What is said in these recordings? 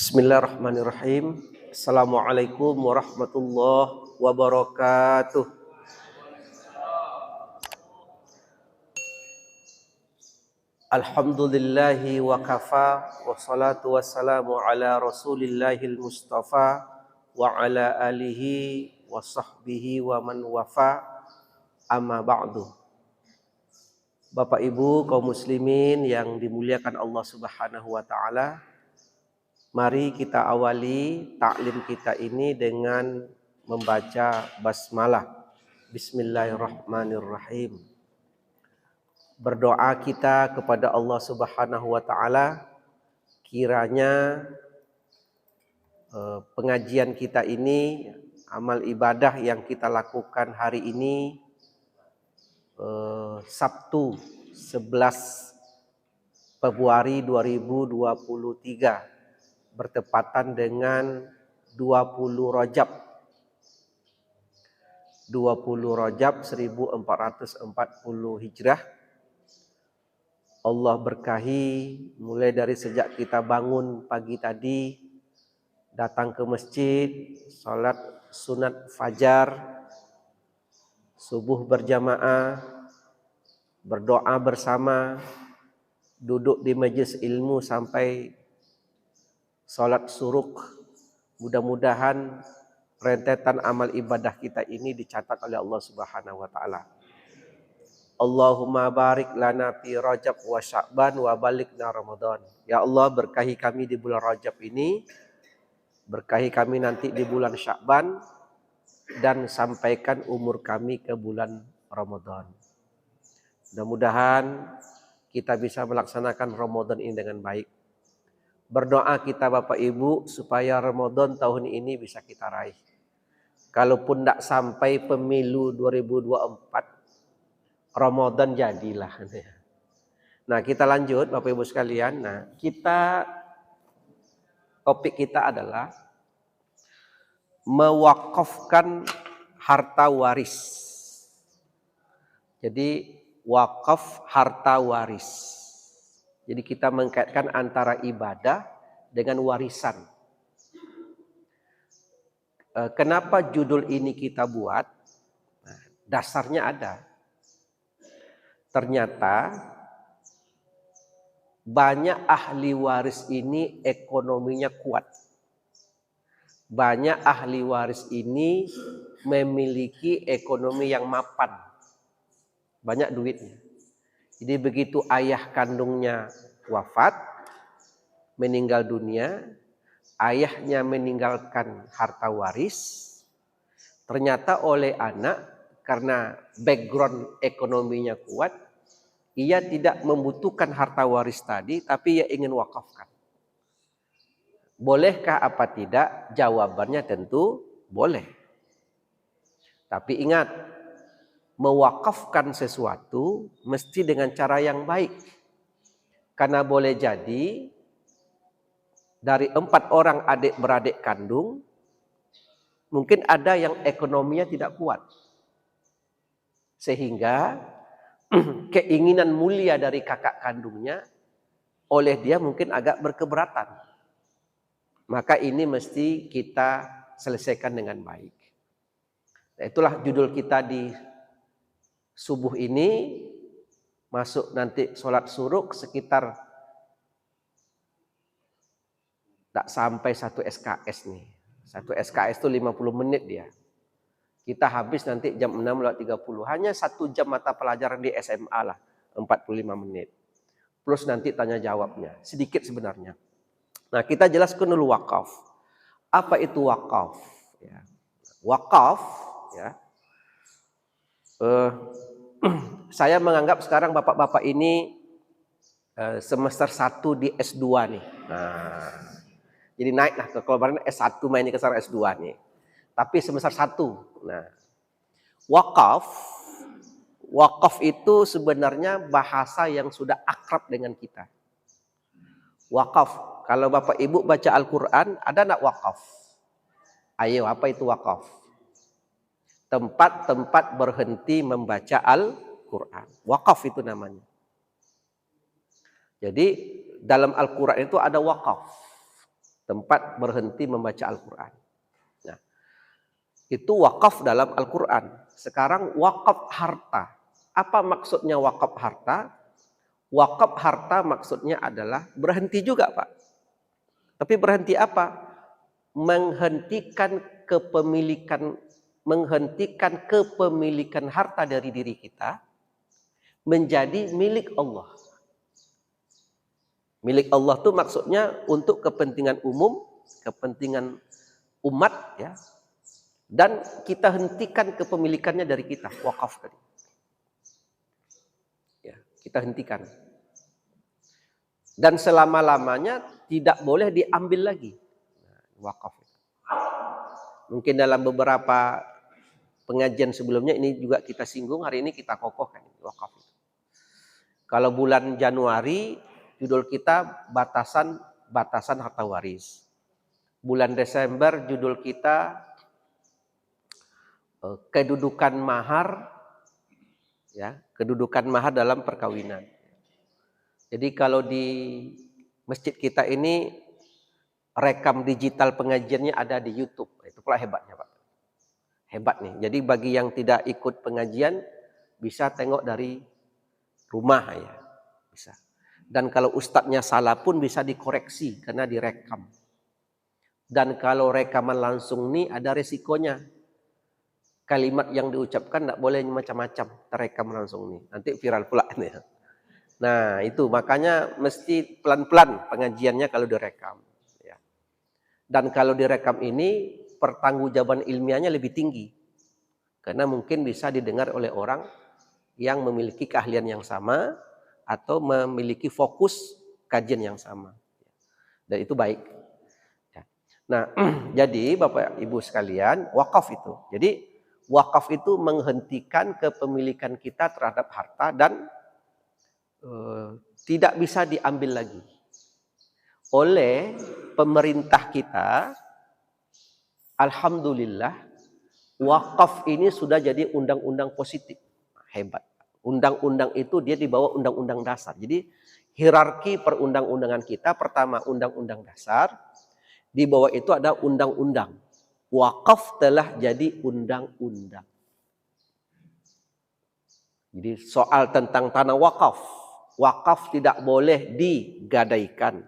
Bismillahirrahmanirrahim. Assalamualaikum warahmatullahi wabarakatuh. Alhamdulillahi wa kafa, wassalatu wassalamu ala rasulillahil mustafa wa ala alihi wa sahbihi wa man wafa, amma ba'du. Bapak Ibu kaum muslimin yang dimuliakan Allah Subhanahu wa taala, mari kita awali taklim kita ini dengan membaca basmalah. Bismillahirrahmanirrahim. Berdoa kita kepada Allah Subhanahu wa taala, kiranya pengajian kita ini, amal ibadah yang kita lakukan hari ini, Sabtu 11 Februari 2023, bertepatan dengan 20 Rajab 1440 Hijrah. Allah berkahi mulai dari sejak kita bangun pagi tadi, datang ke masjid, salat sunat fajar, subuh berjamaah, berdoa bersama, duduk di majelis ilmu sampai salat suruk. Mudah-mudahan rentetan amal ibadah kita ini dicatat oleh Allah Subhanahu wa taala. Allahumma barik lana fi Rajab wa Sya'ban wa balikna Ramadan. Ya Allah, berkahi kami di bulan Rajab ini, berkahi kami nanti di bulan Sya'ban, dan sampaikan umur kami ke bulan Ramadan. Mudah-mudahan kita bisa melaksanakan Ramadan ini dengan baik. Berdoa kita Bapak Ibu supaya Ramadan tahun ini bisa kita raih. Kalaupun tidak sampai pemilu 2024, Ramadan jadilah. Nah, kita lanjut Bapak Ibu sekalian. Nah, topik kita adalah mewakafkan harta waris. Jadi wakaf harta waris. Jadi kita mengkaitkan antara ibadah dengan warisan. Kenapa judul ini kita buat? Nah, dasarnya ada. Ternyata banyak ahli waris ini ekonominya kuat. Banyak ahli waris ini memiliki ekonomi yang mapan. Banyak duitnya. Jadi begitu ayah kandungnya wafat, meninggal dunia, ayahnya meninggalkan harta waris, ternyata oleh anak, karena background ekonominya kuat, ia tidak membutuhkan harta waris tadi, tapi ia ingin wakafkan. Bolehkah apa tidak? Jawabannya tentu boleh. Tapi ingat, mewakafkan sesuatu mesti dengan cara yang baik. Karena boleh jadi dari 4 orang adik-beradik kandung, mungkin ada yang ekonominya tidak kuat. Sehingga keinginan mulia dari kakak kandungnya oleh dia mungkin agak berkeberatan. Maka ini mesti kita selesaikan dengan baik. Nah, itulah judul kita di subuh ini. Masuk nanti sholat suruk sekitar tak sampai 1 SKS nih. 1 SKS itu 50 menit dia. Kita habis nanti jam 6:30. Hanya 1 jam mata pelajaran di SMA lah, 45 menit. Plus nanti tanya jawabnya, sedikit sebenarnya. Nah, kita jelaskan dulu wakaf. Apa itu wakaf? Ya. Wakaf, ya. Saya menganggap sekarang bapak-bapak ini semester 1 di S2 nih. Nah, jadi naik lah, kalau kemarin S1 main ke sekarang S2 nih. Tapi semester 1. Nah, wakaf itu sebenarnya bahasa yang sudah akrab dengan kita. Wakaf, kalau Bapak Ibu baca Al-Quran, ada enggak wakaf? Ayo, apa itu wakaf? Tempat-tempat berhenti membaca Al-Quran. Wakaf itu namanya. Jadi dalam Al-Quran itu ada wakaf. tempat berhenti membaca Al-Quran. Nah, itu wakaf dalam Al-Quran. Sekarang wakaf harta. Apa maksudnya wakaf harta? Wakaf harta maksudnya adalah berhenti juga, Pak. Tapi berhenti apa? Menghentikan kepemilikan harta dari diri kita menjadi milik Allah. Milik Allah itu maksudnya untuk kepentingan umum, kepentingan umat, ya. Dan kita hentikan kepemilikannya dari kita, wakaf tadi. Ya, kita hentikan. Dan selama-lamanya tidak boleh diambil lagi. Nah, wakaf. Mungkin dalam beberapa pengajian sebelumnya ini juga kita singgung, hari ini kita kokohkan wakaf. Kalau bulan Januari judul kita batasan harta waris. Bulan Desember judul kita kedudukan mahar, ya, kedudukan mahar dalam perkawinan. Jadi kalau di masjid kita ini rekam digital pengajiannya ada di YouTube. Itu pula hebatnya, Pak. Hebat nih. Jadi bagi yang tidak ikut pengajian bisa tengok dari rumah, ya. Bisa. Dan kalau ustadznya salah pun bisa dikoreksi karena direkam. Dan kalau rekaman langsung nih ada resikonya. Kalimat yang diucapkan tidak boleh macam-macam, terekam langsung nih. Nanti viral pula nih. Nah, itu makanya mesti pelan-pelan pengajiannya kalau direkam, ya. Dan kalau direkam ini pertanggungjawaban ilmiahnya lebih tinggi. Karena mungkin bisa didengar oleh orang yang memiliki keahlian yang sama atau memiliki fokus kajian yang sama. Dan itu baik. Nah, jadi Bapak Ibu sekalian, wakaf itu. Jadi wakaf itu menghentikan kepemilikan kita terhadap harta dan tidak bisa diambil lagi oleh pemerintah kita. Alhamdulillah, wakaf ini sudah jadi undang-undang positif. Hebat. Undang-undang itu dia di bawah undang-undang dasar. Jadi hierarki perundang-undangan kita, pertama undang-undang dasar, di bawah itu ada undang-undang. Wakaf telah jadi undang-undang. Jadi soal tentang tanah wakaf. Wakaf tidak boleh digadaikan.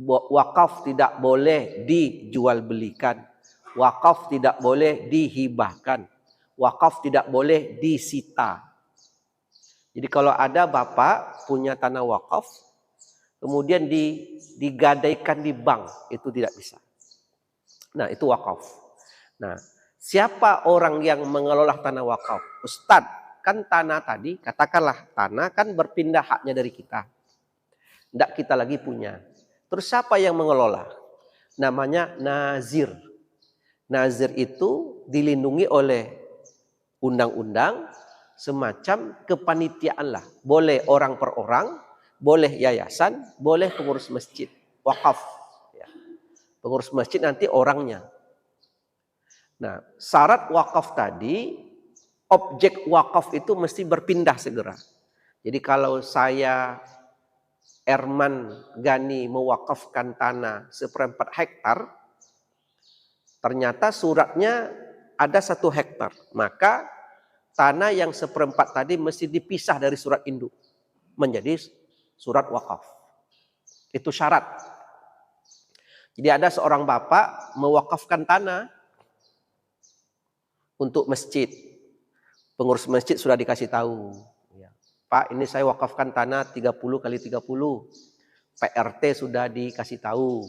Wakaf tidak boleh dijual belikan. Wakaf tidak boleh dihibahkan. Wakaf tidak boleh disita. Jadi kalau ada bapak punya tanah wakaf, kemudian digadaikan di bank, itu tidak bisa. Nah, itu wakaf. Nah, siapa orang yang mengelola tanah wakaf? Ustadz. Kan tanah tadi, katakanlah tanah kan berpindah haknya dari kita. Tidak kita lagi punya. Terus siapa yang mengelola? Namanya nazir. Nazir itu dilindungi oleh undang-undang semacam kepanitiaan lah. Boleh orang per orang, boleh yayasan, boleh pengurus masjid. Wakaf. Ya. Pengurus masjid nanti orangnya. Nah, syarat wakaf tadi, objek wakaf itu mesti berpindah segera. Jadi kalau saya Erman Gani mewakafkan tanah 1/4 hektar, ternyata suratnya ada 1 hektar, maka tanah yang 1/4 tadi mesti dipisah dari surat induk menjadi surat wakaf. Itu syarat. Jadi ada seorang bapak mewakafkan tanah untuk masjid. Pengurus masjid sudah dikasih tahu. Pak, ini saya wakafkan tanah 30 kali 30. PRT sudah dikasih tahu.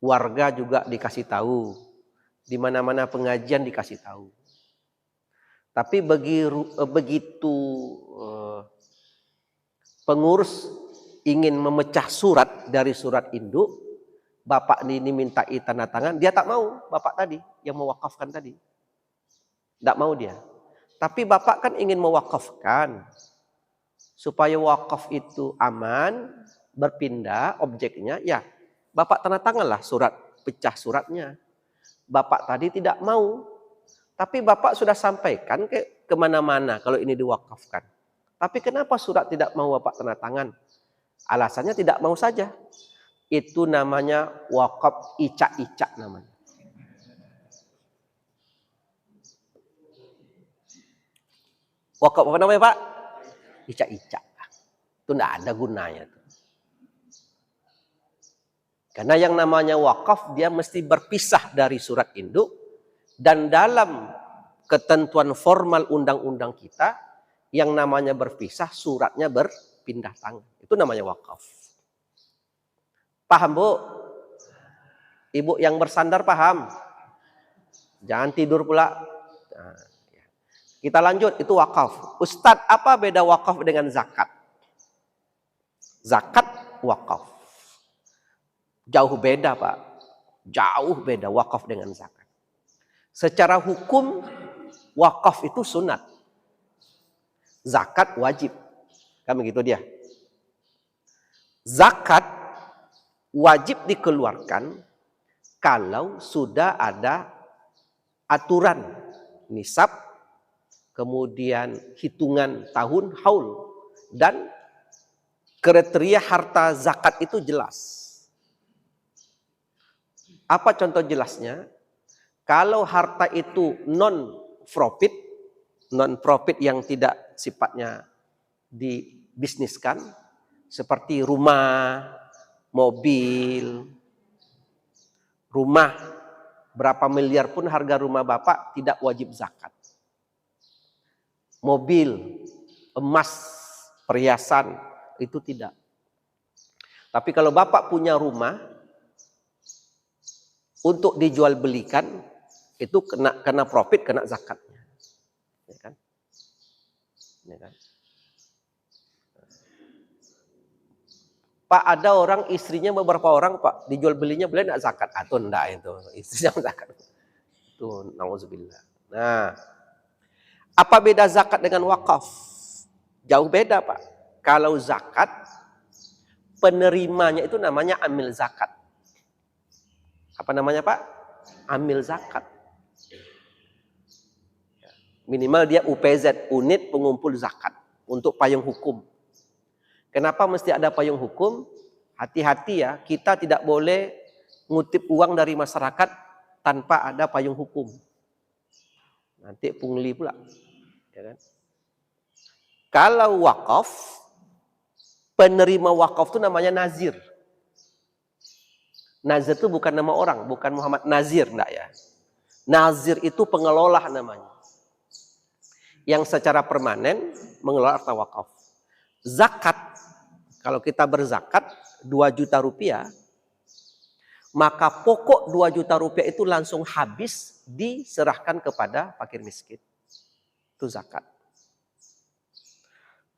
Warga juga dikasih tahu. Di mana-mana pengajian dikasih tahu. Tapi begitu pengurus ingin memecah surat dari surat induk, bapak ini mintai tanda tangan, dia tak mau, bapak tadi yang mewakafkan tadi. Tidak mau dia. Tapi bapak kan ingin mewakafkan supaya wakaf itu aman, berpindah objeknya, ya bapak tanda tanganlah surat, pecah suratnya. Bapak tadi tidak mau, tapi bapak sudah sampaikan kemana-mana kalau ini diwakafkan. Tapi kenapa surat tidak mau bapak tanda tangan? Alasannya tidak mau saja. itu namanya wakaf icak-icak namanya. Wakaf apa namanya Pak? Icak-icak. Itu tidak ada gunanya. Karena yang namanya wakaf dia mesti berpisah dari surat induk, dan dalam ketentuan formal undang-undang kita yang namanya berpisah suratnya berpindah tangan. Itu namanya wakaf. Paham Bu? Ibu yang bersandar paham? Jangan tidur pula. Nah, kita lanjut, itu wakaf. Ustadz, apa beda wakaf dengan zakat? Zakat, wakaf. Jauh beda Pak. Jauh beda wakaf dengan zakat. Secara hukum, wakaf itu sunat. Zakat wajib. Kan begitu dia. Zakat wajib dikeluarkan kalau sudah ada aturan nisab, kemudian hitungan tahun haul, dan kriteria harta zakat itu jelas. Apa contoh jelasnya? Kalau harta itu non-profit yang tidak sifatnya dibisniskan, seperti rumah, mobil, rumah berapa miliar pun harga rumah Bapak tidak wajib zakat. Mobil, emas, perhiasan, itu tidak. Tapi kalau Bapak punya rumah untuk dijual belikan, itu kena profit, kena zakatnya. Ya kan? Ya kan? Pak, ada orang istrinya beberapa orang Pak, dijual belinya boleh enggak zakat? Atau enggak itu, istrinya zakat. Itu nauzubillah. Nah, apa beda zakat dengan wakaf? Jauh beda Pak. Kalau zakat, penerimanya itu namanya amil zakat. Apa namanya Pak? Amil zakat. Minimal dia UPZ, unit pengumpul zakat, untuk payung hukum. Kenapa mesti ada payung hukum? Hati-hati ya, kita tidak boleh ngutip uang dari masyarakat tanpa ada payung hukum. Nanti pungli pula. Ya kan? Kalau wakaf, penerima wakaf itu namanya nazir. Nazir itu bukan nama orang, bukan Muhammad Nazir, enggak ya. Nazir itu pengelola namanya. Yang secara permanen mengelola harta wakaf. Zakat, kalau kita berzakat 2 juta rupiah, maka pokok 2 juta rupiah itu langsung habis diserahkan kepada fakir miskin. Itu zakat.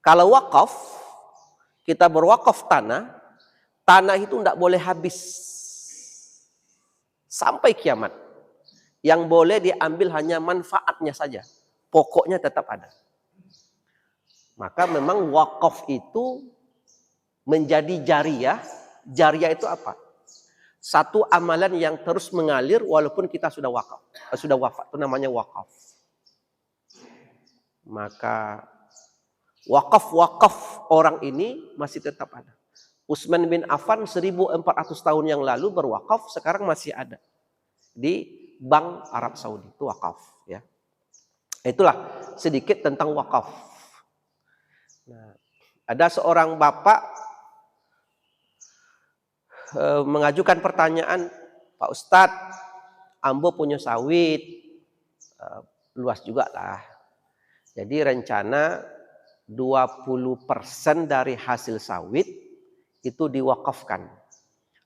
Kalau wakaf, kita berwakaf tanah itu tidak boleh habis sampai kiamat. Yang boleh diambil hanya manfaatnya saja. Pokoknya tetap ada. Maka memang wakaf itu menjadi jariyah. Jariyah itu apa? Satu amalan yang terus mengalir walaupun kita sudah wakaf. Sudah wafat, itu namanya wakaf. Maka wakaf orang ini masih tetap ada. Utsman bin Affan 1400 tahun yang lalu berwakaf, sekarang masih ada di Bank Arab Saudi, itu wakaf ya. Itulah sedikit tentang wakaf. Nah, ada seorang bapak mengajukan pertanyaan, Pak Ustadz, Ambo punya sawit, luas juga lah. Jadi rencana 20% dari hasil sawit itu diwakafkan.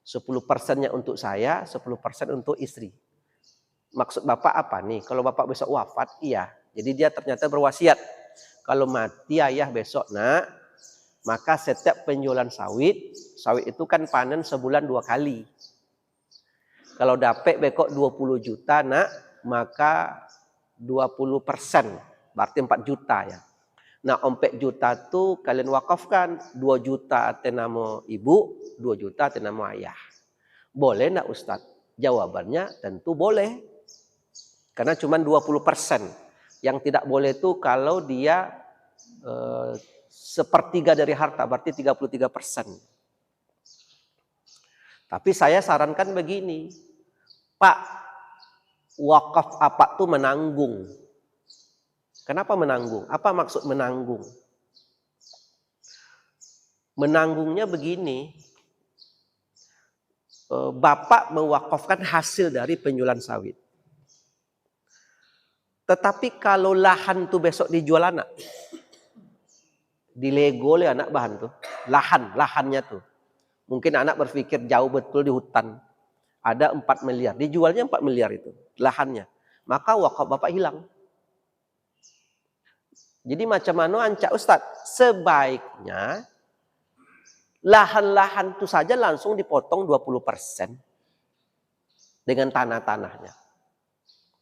10%-nya untuk saya, 10% untuk istri. Maksud Bapak apa nih? Kalau Bapak besok wafat, iya. Jadi dia ternyata berwasiat. Kalau mati ayah besok nak, maka setiap penjualan sawit itu kan panen sebulan 2 kali. Kalau dapat bekok 20 juta nak, maka 20%, berarti 4 juta ya. Nah, 4 juta itu kalian wakafkan, 2 juta atas nama ibu, 2 juta atas nama ayah. Boleh enggak Ustadz? Jawabannya tentu boleh. Karena cuma 20%. Yang tidak boleh itu kalau dia sepertiga dari harta, berarti 33%. Tapi saya sarankan begini, Pak, wakaf apa tuh menanggung? Kenapa menanggung? Apa maksud menanggung? Menanggungnya begini, Bapak mewakafkan hasil dari penjualan sawit. Tetapi kalau lahan tuh besok dijual anak, dilego oleh anak bahan tuh, lahannya tuh. Mungkin anak berpikir jauh betul di hutan. Ada 4 miliar. Dijualnya 4 miliar itu. Lahannya. Maka wakaf Bapak hilang. Jadi macam mana ancak Ustadz? Sebaiknya lahan-lahan itu saja langsung dipotong 20% dengan tanah-tanahnya.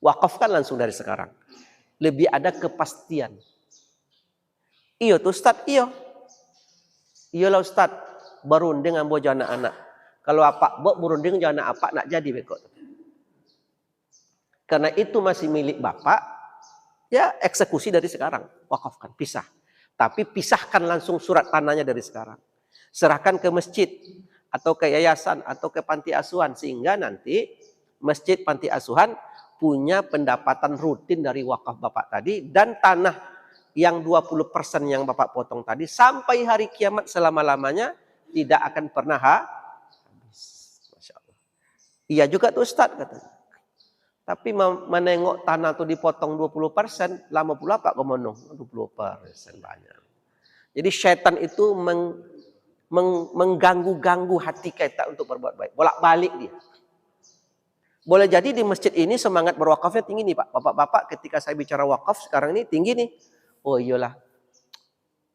Wakafkan langsung dari sekarang. Lebih ada kepastian. Iya tuh Ustadz, iya. Iyalah Ustadz. Berunding dengan bojo anak-anak. Kalau apa berunding jangan apa nak jadi bekok. Karena itu masih milik Bapak, ya eksekusi dari sekarang, wakafkan, pisah. Tapi pisahkan langsung surat tanahnya dari sekarang. Serahkan ke masjid atau ke yayasan atau ke panti asuhan sehingga nanti masjid panti asuhan punya pendapatan rutin dari wakaf Bapak tadi dan tanah yang 20% yang Bapak potong tadi sampai hari kiamat selama-lamanya tidak akan pernah habis. Masya Allah. Iya juga tuh Ustadz katanya. Tapi menengok tanah tuh dipotong 20%, lama pula Pak Komono 20% banyak. Jadi syaitan itu mengganggu-ganggu hati kita untuk berbuat baik. Bolak-balik dia. Boleh jadi di masjid ini semangat berwakafnya tinggi nih Pak. Bapak-bapak ketika saya bicara wakaf sekarang ini tinggi nih. Oh iyalah,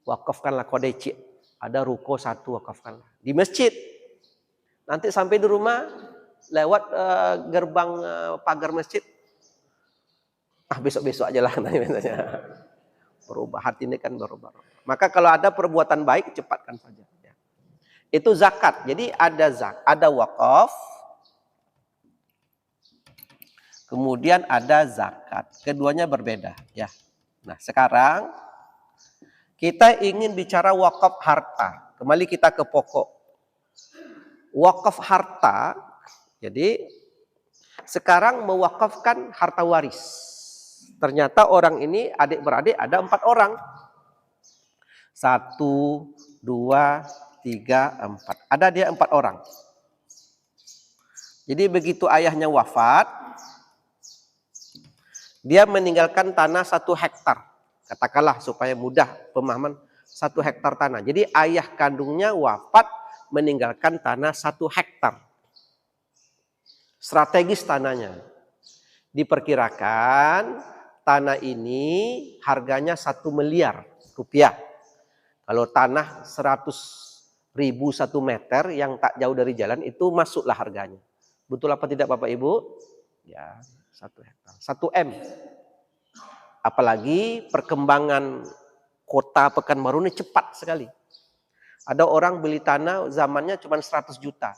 wakafkanlah kodeci. Ada ruko 1 wakafkanlah. Di masjid. Nanti sampai di rumah, lewat gerbang pagar masjid. Besok-besok aja lah. Berubah, hati ini kan berubah. Maka kalau ada perbuatan baik, cepatkan saja. Itu zakat. Jadi ada wakaf. Kemudian ada zakat. Keduanya berbeda. Ya. Nah sekarang kita ingin bicara wakaf harta. Kembali kita ke pokok. Wakaf harta. Jadi sekarang mewakafkan harta waris. Ternyata orang ini adik-beradik ada 4 orang. 1, 2, 3, 4. Ada dia 4 orang. Jadi begitu ayahnya wafat, dia meninggalkan tanah 1 hektar. Katakanlah supaya mudah pemahaman 1 hektar tanah. Jadi ayah kandungnya wafat meninggalkan tanah 1 hektar. Strategis tanahnya. Diperkirakan tanah ini harganya 1 miliar rupiah. Kalau tanah 100.000 1 meter yang tak jauh dari jalan itu masuklah harganya. Betul apa tidak Bapak Ibu? Ya, 1 hektar. 1 M. Apalagi perkembangan kota Pekanbaru ini cepat sekali. Ada orang beli tanah zamannya cuma 100 juta.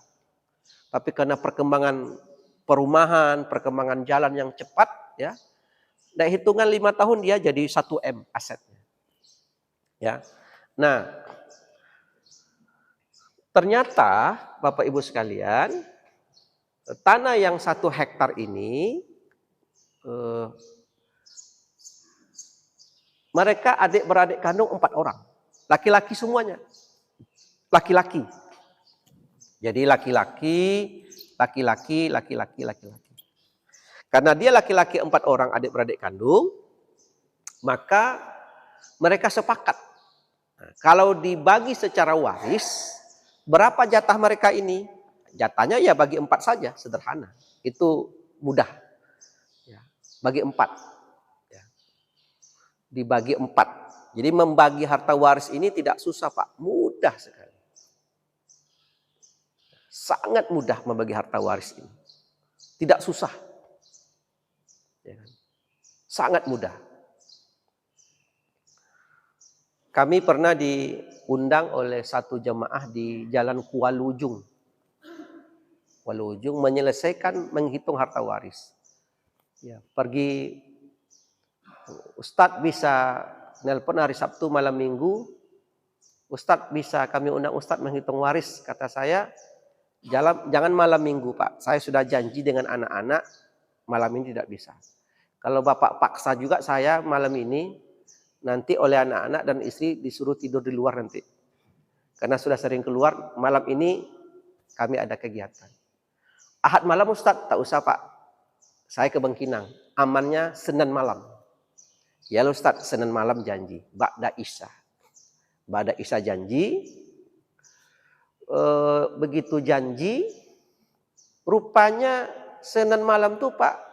Tapi karena perkembangan perumahan, perkembangan jalan yang cepat, ya, dan hitungan 5 tahun dia jadi 1 M asetnya. Ya. Nah, ternyata Bapak Ibu sekalian, tanah yang 1 hektar ini mereka adik-beradik kandung 4 orang. Laki-laki semuanya. Laki-laki. Jadi laki-laki. Karena dia laki-laki 4 orang adik-beradik kandung, maka mereka sepakat. Nah, kalau dibagi secara waris, berapa jatah mereka ini? Jatahnya ya bagi 4 saja, sederhana. Itu mudah. Ya, bagi 4. Dibagi 4. Jadi membagi harta waris ini tidak susah Pak, mudah sekali. Sangat mudah membagi harta waris ini. Tidak susah. Ya. Sangat mudah. Kami pernah diundang oleh 1 jemaah di Jalan Kualujung. Kualujung menyelesaikan menghitung harta waris. Ya, pergi Ustadz bisa nelpon hari Sabtu malam Minggu. Ustadz bisa kami undang Ustadz menghitung waris. Kata saya, Jangan malam minggu Pak. Saya sudah janji dengan anak-anak malam ini tidak bisa. Kalau Bapak paksa juga saya malam ini, nanti oleh anak-anak dan istri disuruh tidur di luar nanti. Karena sudah sering keluar, malam ini kami ada kegiatan. Ahad malam Ustadz, tak usah Pak. Saya ke Bangkinang, amannya Senin malam. Ya Ustadz, Senin malam janji, Ba'da Isya. Ba'da Isya janji, begitu janji, rupanya Senin malam tuh Pak,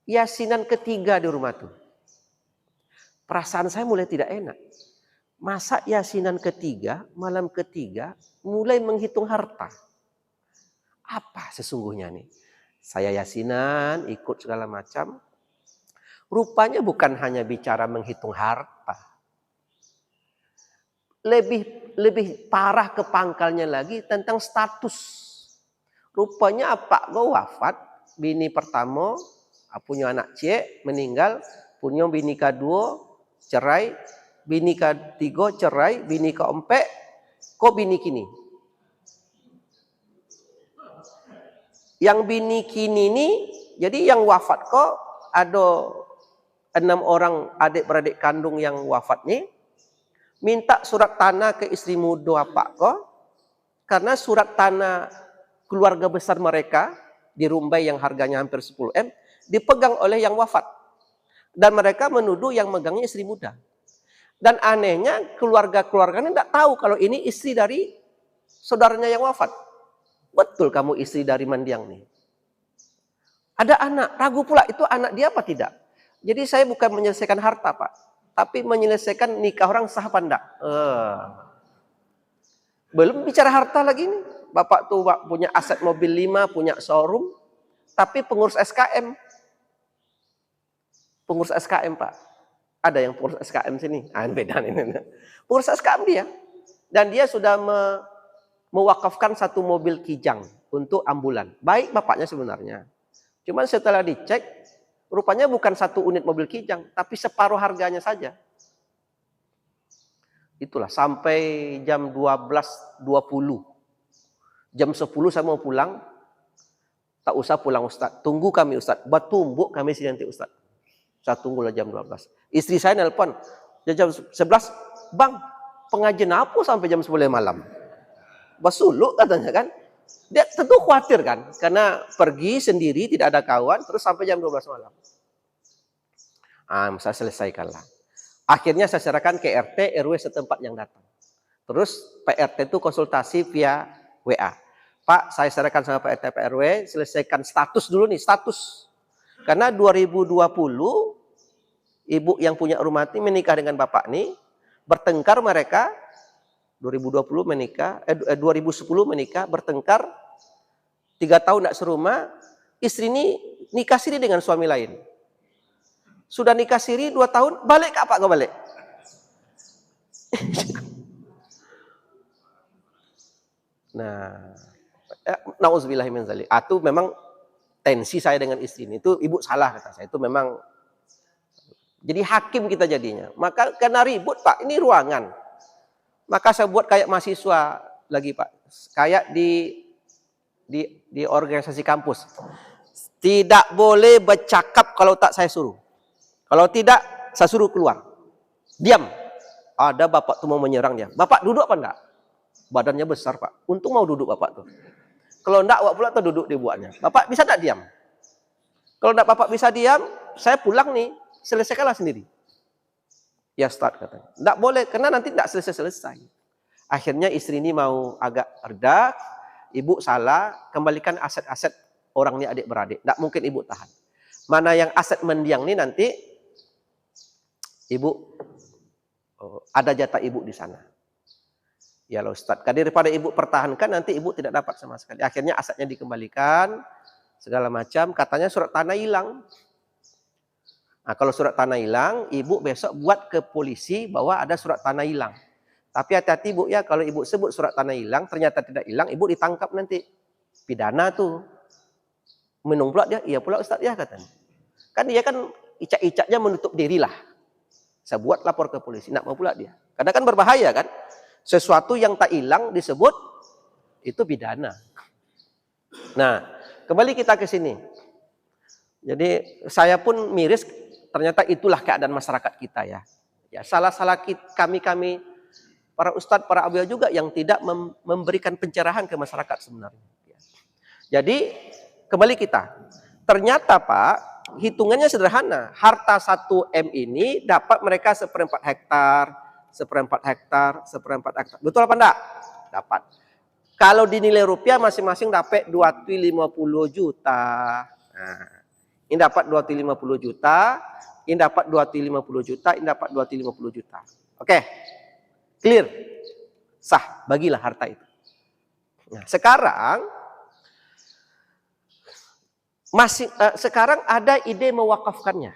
yasinan ketiga di rumah tuh. Perasaan saya mulai tidak enak. Masa yasinan ketiga, malam ketiga, mulai menghitung harta. Apa sesungguhnya nih? Saya yasinan, ikut segala macam. Rupanya bukan hanya bicara menghitung harta. Lebih parah ke pangkalnya lagi tentang status. Rupanya apa? Gue wafat, bini pertama, punya anak C, meninggal, punya bini kedua, cerai, bini ketiga cerai, bini keempat, kok bini kini? Yang bini kini nih, jadi yang wafat kok ada 6 orang adik-beradik kandung yang wafat nih, minta surat tanah ke istri muda apa kok? Karena surat tanah keluarga besar mereka di Rumbai yang harganya hampir 10 M dipegang oleh yang wafat. Dan mereka menuduh yang megangnya istri muda. Dan anehnya keluarga-keluarganya tidak tahu kalau ini istri dari saudaranya yang wafat. Betul kamu istri dari Mandiang nih. Ada anak, ragu pula itu anak dia apa tidak. Jadi saya bukan menyelesaikan harta Pak. Tapi menyelesaikan nikah orang sah apa enggak. Belum bicara harta lagi nih. Bapak tuh punya aset mobil 5, punya showroom. Tapi pengurus SKM. Pengurus SKM Pak. Ada yang pengurus SKM sini. Beda nih. Pengurus SKM dia. Dan dia sudah mewakafkan 1 mobil Kijang untuk ambulan. Baik bapaknya sebenarnya. Cuman setelah dicek, rupanya bukan 1 unit mobil Kijang, tapi separuh harganya saja. Itulah sampai jam 12.20. Jam 10 saya mau pulang. Tak usah pulang Ustaz. Tunggu kami Ustaz. Batumbuk kami sini nanti Ustaz. Saya tunggulah jam 12. Istri saya nelpon. Jam 11. Bang, pengajian apa sampai jam 10 malam? Basuluk katanya kan. Dia tentu khawatir kan. Karena pergi sendiri, tidak ada kawan. Terus sampai jam 12 malam. Saya selesaikanlah. Akhirnya saya serahkan ke RT, RW setempat yang datang. Terus PRT itu konsultasi via WA. Pak, saya serahkan sama Pak RT, Pak RW, selesaikan status dulu nih, status. Karena 2020, ibu yang punya rumah ini menikah dengan bapak nih, bertengkar mereka, 2010 menikah, bertengkar, 3 tahun tidak serumah, istri ini nikah siri dengan suami lain. Sudah nikah siri 2 tahun, balik ke apa? Gak balik. Nah, nauzubillahi min dzalik. Itu memang tensi saya dengan istri ini. Itu ibu salah kata saya. Itu memang jadi hakim kita jadinya. Maka kena ribut Pak, ini ruangan. Maka saya buat kayak mahasiswa lagi Pak. Kayak di organisasi kampus. Tidak boleh bercakap kalau tak saya suruh. Kalau tidak, saya suruh keluar. Diam. Ada bapak tuh mau menyerang dia. Bapak duduk apa enggak? Badannya besar Pak. Untung mau duduk bapak tuh. Kalau enggak, awak pula tuh duduk di buatnya. Bapak bisa enggak diam? Kalau enggak bapak bisa diam, saya pulang nih. Selesaikanlah sendiri. Ya Ustaz katanya. Enggak boleh, karena nanti enggak selesai-selesai. Akhirnya istri ini mau agak reda. Ibu salah, kembalikan aset-aset orang ini adik-beradik. Enggak mungkin ibu tahan. Mana yang aset mendiang ini nanti ibu, ada jatah ibu di sana. Ya loh Ustaz, daripada ibu pertahankan nanti ibu tidak dapat sama sekali. Akhirnya asetnya dikembalikan, segala macam. Katanya surat tanah hilang. Nah, kalau surat tanah hilang, ibu besok buat ke polisi bahwa ada surat tanah hilang. Tapi hati-hati ibu ya, kalau ibu sebut surat tanah hilang, ternyata tidak hilang, ibu ditangkap nanti. Pidana tuh. Menung pula dia, iya pula Ustaz ya katanya. Kan dia kan icak-icaknya menutup diri lah. Saya buat lapor ke polisi, nak mau pula dia. Karena kan berbahaya kan. Sesuatu yang tak hilang disebut, itu pidana. Nah, kembali kita ke sini. Jadi saya pun miris, ternyata itulah keadaan masyarakat kita ya. Ya, salah-salah kami para ustadz, para abiyah juga yang tidak memberikan pencerahan ke masyarakat sebenarnya. Jadi kembali kita, ternyata Pak, hitungannya sederhana. Harta 1 M ini dapat mereka 1/4 hektar, 1/4 hektar, 1/4 hektar. Betul apa enggak? Dapat. Kalau dinilai rupiah masing-masing dapat 250 juta. Nah, ini dapat 250 juta, ini dapat 250 juta, ini dapat 250 juta. Oke. Clear. Sah, bagilah harta itu. Nah, sekarang ada ide mewakafkannya.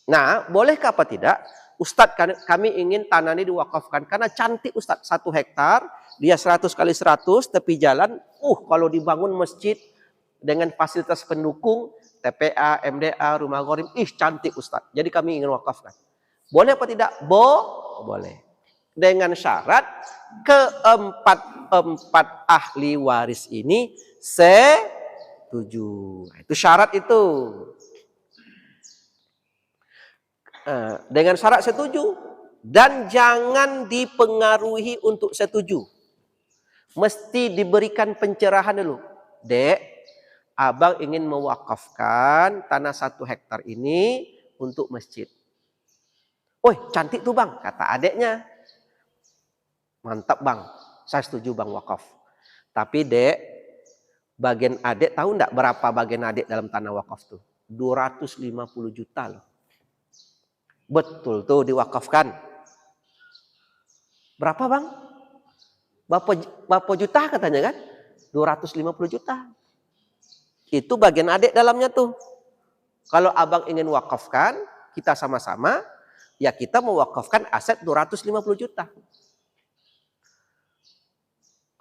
Nah, bolehkah apa tidak? Ustadz, kami ingin tanah ini diwakafkan karena cantik Ustadz, 1 hektar, dia 100 kali 100 tepi jalan. Kalau dibangun masjid dengan fasilitas pendukung, TPA, MDA, rumah gharim, cantik Ustadz. Jadi kami ingin wakafkan. Boleh apa tidak? Boleh. Dengan syarat keempat ahli waris ini setuju. Itu syarat itu. Dengan syarat setuju. Dan jangan dipengaruhi untuk setuju. Mesti diberikan pencerahan dulu. Dek, abang ingin mewakafkan tanah 1 hektar ini untuk masjid. Cantik tuh bang, kata adeknya. Mantap bang, saya setuju bang wakaf. Tapi dek, bagian adek tahu enggak berapa bagian adek dalam tanah wakaf tuh? 250 juta loh. Betul tuh diwakafkan. Berapa bang? Berapa juta katanya kan? 250 juta. Itu bagian adek dalamnya tuh. Kalau abang ingin wakafkan, kita sama-sama, ya kita mewakafkan aset 250 juta.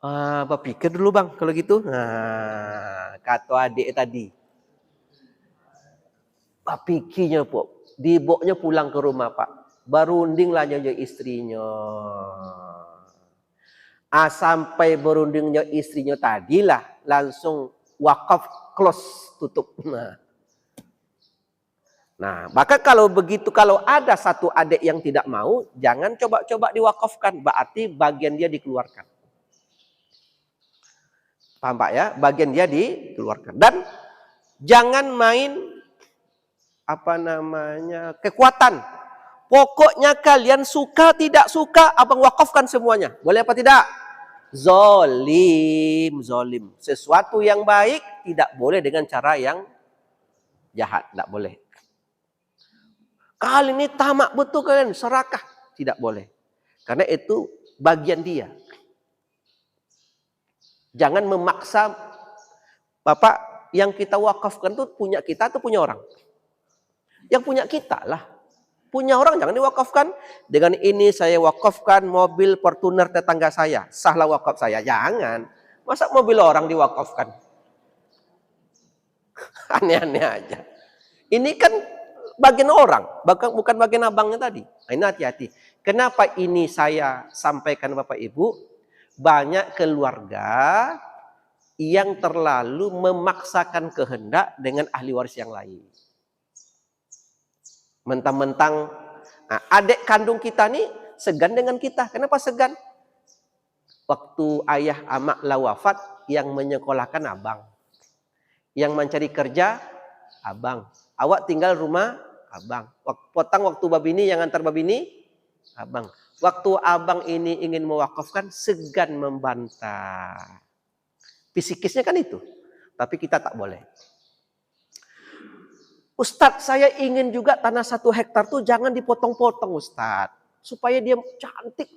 Bapak pikir dulu bang, kalau gitu. Nah, kata adik tadi. Bapak pikirnya Pak, diboknya pulang ke rumah Pak. Berunding lah nyonya istrinya. Sampai berundingnya istrinya tadilah langsung wakaf close tutup. Nah, maka kalau begitu, kalau ada satu adik yang tidak mau, jangan coba-coba diwakafkan. Berarti bagian dia dikeluarkan. Paham Pak ya? Bagian dia dikeluarkan. Dan jangan main kekuatan. Pokoknya kalian suka tidak suka, abang wakafkan semuanya. Boleh apa tidak? Zolim. Sesuatu yang baik tidak boleh dengan cara yang jahat. Tidak boleh. Kali ini tamak betul kalian, serakah. Tidak boleh. Karena itu bagian dia. Jangan memaksa. Bapak, yang kita wakafkan itu punya kita atau punya orang? Yang punya kita lah. Punya orang jangan diwakafkan. Dengan ini saya wakafkan mobil Fortuner tetangga saya. Sahlah wakaf saya. Jangan. Masa mobil orang diwakafkan? Aneh-aneh aja. Ini kan bagian orang. Bukan bagian abangnya tadi. Nah, ini hati-hati. Kenapa ini saya sampaikan Bapak Ibu? Banyak keluarga yang terlalu memaksakan kehendak dengan ahli waris yang lain. Mentang-mentang adik kandung kita nih segan dengan kita. Kenapa segan? Waktu ayah amaklah wafat, yang menyekolahkan abang. Yang mencari kerja, abang. Awak tinggal rumah, abang. Potong waktu babini, yang antar babini, abang. Waktu abang ini ingin mewakafkan, segan membantah. Fisikisnya kan itu. Tapi kita tak boleh. Ustadz, saya ingin juga tanah 1 hektar tuh jangan dipotong-potong Ustadz. Supaya dia cantik.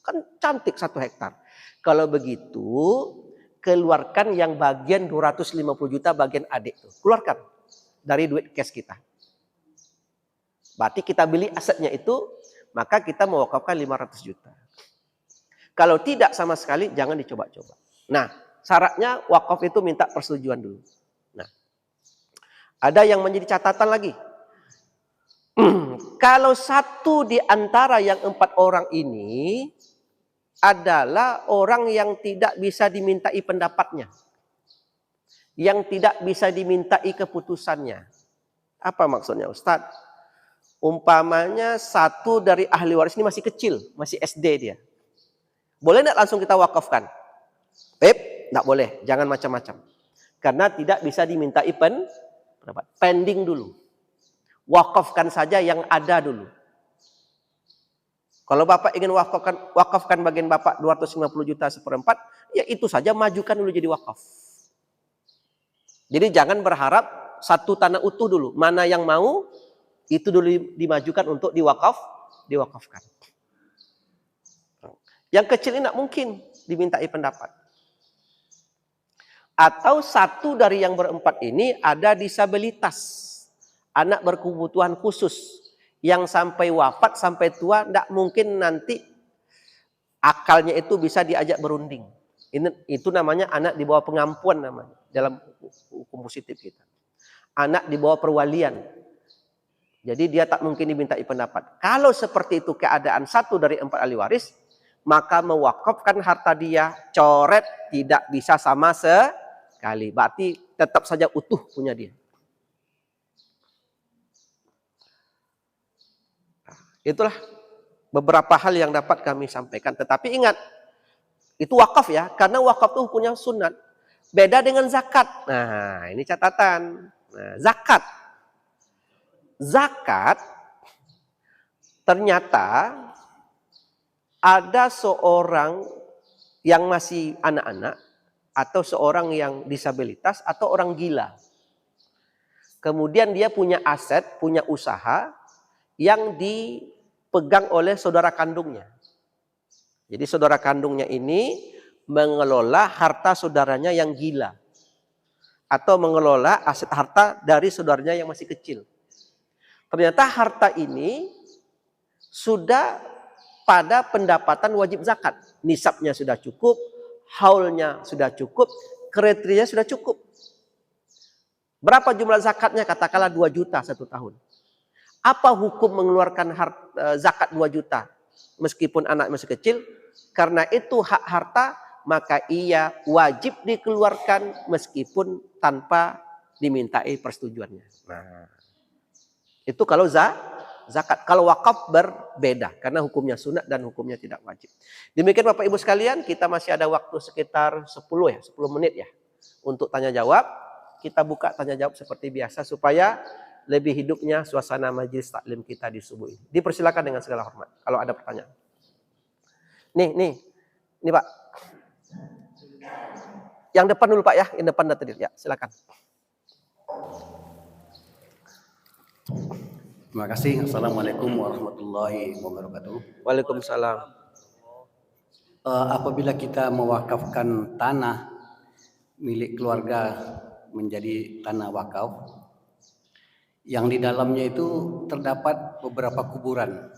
Kan cantik 1 hektar. Kalau begitu, keluarkan yang bagian 250 juta bagian adik tuh. Keluarkan dari duit cash kita. Berarti kita beli asetnya itu, maka kita mewakafkan 500 juta. Kalau tidak sama sekali, jangan dicoba-coba. Nah, syaratnya wakaf itu minta persetujuan dulu. Ada yang menjadi catatan lagi. Kalau satu di antara yang 4 orang ini adalah orang yang tidak bisa dimintai pendapatnya, yang tidak bisa dimintai keputusannya. Apa maksudnya Ustadz? Umpamanya satu dari ahli waris ini masih kecil, masih SD dia. Boleh tidak langsung kita wakafkan? Tidak boleh, jangan macam-macam. Karena tidak bisa dimintai pendapat. Pending dulu. Wakafkan saja yang ada dulu. Kalau Bapak ingin wakafkan bagian Bapak 250 juta seperempat, ya itu saja majukan dulu jadi wakaf. Jadi jangan berharap satu tanah utuh dulu. Mana yang mau, itu dulu dimajukan untuk diwakafkan. Yang kecil ini tidak mungkin dimintai pendapat. Atau satu dari yang berempat ini ada disabilitas. Anak berkebutuhan khusus. Yang sampai wafat, sampai tua, tidak mungkin nanti akalnya itu bisa diajak berunding. Itu namanya anak di bawah pengampuan namanya. Dalam hukum positif kita. Anak di bawah perwalian. Jadi dia tak mungkin dimintai pendapat. Kalau seperti itu keadaan satu dari empat ahli waris, maka mewakafkan harta dia, coret, tidak bisa sama sekali. Berarti tetap saja utuh punya dia. Itulah beberapa hal yang dapat kami sampaikan. Tetapi ingat, itu wakaf ya. Karena wakaf itu hukumnya sunat. Beda dengan zakat. Nah, ini catatan. Nah, zakat. Zakat ternyata ada seorang yang masih anak-anak atau seorang yang disabilitas atau orang gila. Kemudian dia punya aset, punya usaha yang dipegang oleh saudara kandungnya. Jadi saudara kandungnya ini mengelola harta saudaranya yang gila. Atau mengelola aset harta dari saudaranya yang masih kecil. Ternyata harta ini sudah pada pendapatan wajib zakat. Nisabnya sudah cukup, haulnya sudah cukup, kriterianya sudah cukup. Berapa jumlah zakatnya? Katakanlah 2 juta 1 tahun. Apa hukum mengeluarkan zakat 2 juta? Meskipun anak masih kecil, karena itu hak harta, maka ia wajib dikeluarkan meskipun tanpa dimintai persetujuannya. Nah, itu kalau zakat. Kalau wakaf berbeda, karena hukumnya sunat dan hukumnya tidak wajib. Demikian Bapak Ibu sekalian, kita masih ada waktu sekitar 10 menit ya, untuk tanya jawab. Kita buka tanya jawab seperti biasa, supaya lebih hidupnya suasana majelis taklim kita di subuh ini. Dipersilakan dengan segala hormat, kalau ada pertanyaan. Nih Pak. Yang depan dulu Pak ya, yang depan tadi ya, silakan. Terima kasih. Assalamualaikum warahmatullahi wabarakatuh. Waalaikumsalam. Apabila kita mewakafkan tanah milik keluarga menjadi tanah wakaf, yang di dalamnya itu terdapat beberapa kuburan.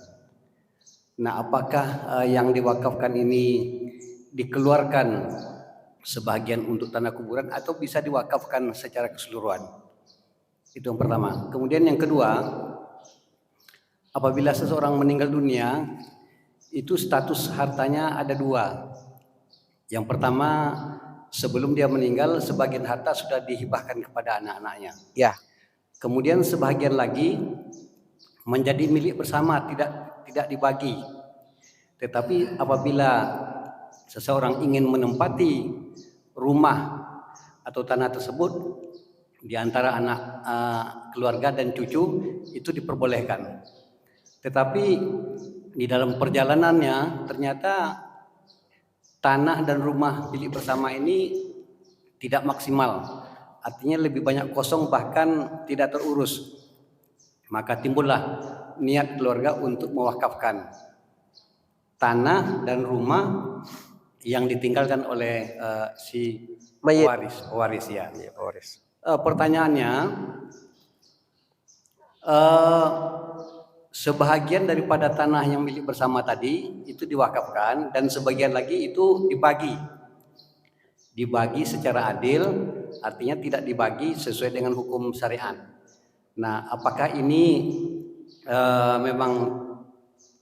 Nah, apakah yang diwakafkan ini dikeluarkan sebagian untuk tanah kuburan atau bisa diwakafkan secara keseluruhan? Itu yang pertama. Kemudian yang kedua, apabila seseorang meninggal dunia, itu status hartanya ada 2. Yang pertama, sebelum dia meninggal, sebagian harta sudah dihibahkan kepada anak-anaknya. Ya. Kemudian sebagian lagi menjadi milik bersama, tidak dibagi. Tetapi apabila seseorang ingin menempati rumah atau tanah tersebut di antara anak keluarga dan cucu, itu diperbolehkan. Tetapi di dalam perjalanannya ternyata tanah dan rumah milik bersama ini tidak maksimal. Artinya lebih banyak kosong, bahkan tidak terurus. Maka timbullah niat keluarga untuk mewakafkan tanah dan rumah yang ditinggalkan oleh si pewaris ya. Pertanyaannya, sebahagian daripada tanah yang milik bersama tadi itu diwakafkan dan sebagian lagi itu dibagi secara adil, artinya tidak dibagi sesuai dengan hukum syariat. Nah, apakah ini memang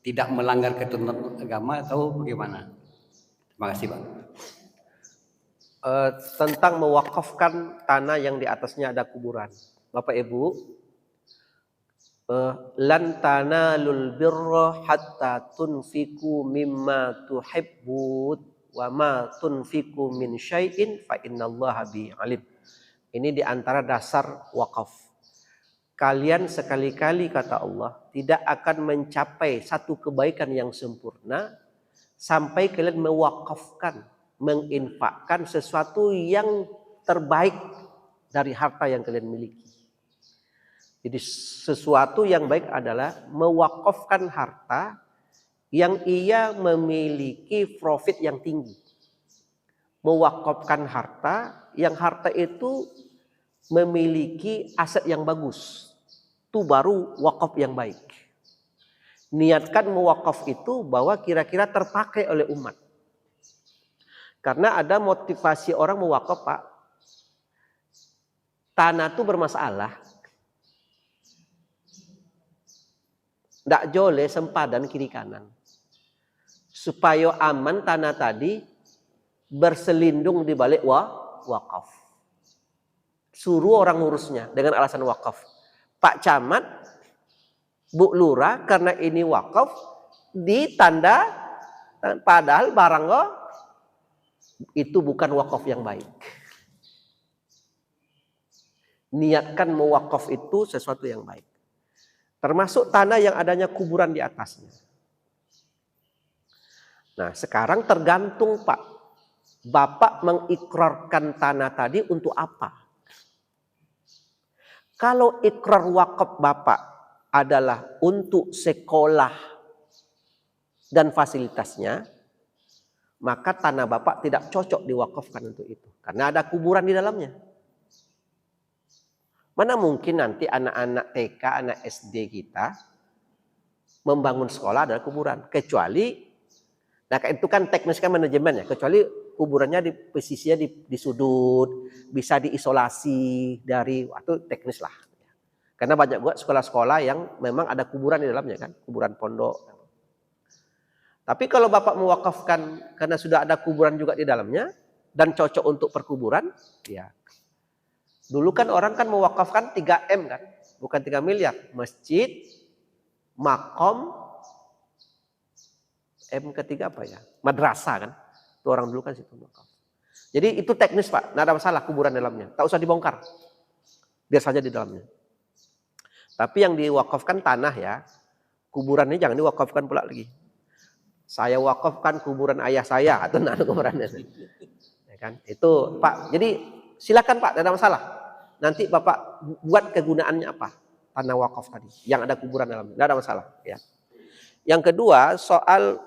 tidak melanggar ketentuan agama atau bagaimana? Terima kasih, Pak. Tentang mewakafkan tanah yang di atasnya ada kuburan. Bapak Ibu, lan tanalul birra hatta tunfiku mimma tuhibbun wa ma tunfiku min syai'in fa innallaha bi alim. Ini di antara dasar wakaf. Kalian sekali-kali, kata Allah, tidak akan mencapai satu kebaikan yang sempurna sampai kalian mewakafkan, menginfakkan sesuatu yang terbaik dari harta yang kalian miliki. Jadi sesuatu yang baik adalah mewakafkan harta yang ia memiliki profit yang tinggi. Mewakafkan harta yang harta itu memiliki aset yang bagus. Itu baru wakaf yang baik. Niatkan mewakaf itu bahwa kira-kira terpakai oleh umat. Karena ada motivasi orang mewakaf, Pak. Tanah itu bermasalah. Tidak jole sempadan kiri kanan. Supaya aman tanah tadi berselindung di balik wakaf. Suruh orang ngurusnya dengan alasan wakaf. Pak Camat, Bu Lurah, karena ini wakaf, ditanda, padahal barang itu bukan wakaf yang baik. Niatkan mewakaf itu sesuatu yang baik. Termasuk tanah yang adanya kuburan di atasnya. Nah, sekarang tergantung, Pak. Bapak mengikrarkan tanah tadi untuk apa? Kalau ikrar wakaf Bapak adalah untuk sekolah dan fasilitasnya, maka tanah Bapak tidak cocok diwakafkan untuk itu. Karena ada kuburan di dalamnya. Mana mungkin nanti anak-anak TK, anak SD kita membangun sekolah adalah kuburan. Kecuali, nah itu kan teknis kan manajemen ya. Kecuali kuburannya di posisinya di sudut, bisa diisolasi dari, waktu teknis lah. Karena banyak juga sekolah-sekolah yang memang ada kuburan di dalamnya kan, kuburan pondok. Tapi kalau Bapak mewakafkan karena sudah ada kuburan juga di dalamnya dan cocok untuk perkuburan, ya. Dulu kan orang kan mewakafkan 3M kan, bukan 3 miliar. Masjid, makom, M ketiga apa ya? Madrasah kan. Itu orang dulu kan situ wakaf. Jadi itu teknis, Pak, nggak ada masalah kuburan dalamnya. Tak usah dibongkar. Biar saja di dalamnya. Tapi yang diwakafkan tanah ya, kuburannya jangan diwakafkan pula lagi. Saya wakafkan kuburan ayah saya atau nah kuburannya. Ya kan? Itu, Pak. Jadi silakan, Pak, tidak ada masalah. Nanti Bapak buat kegunaannya apa? Tanah wakaf tadi yang ada kuburan dalamnya, tidak ada masalah, ya. Yang kedua, soal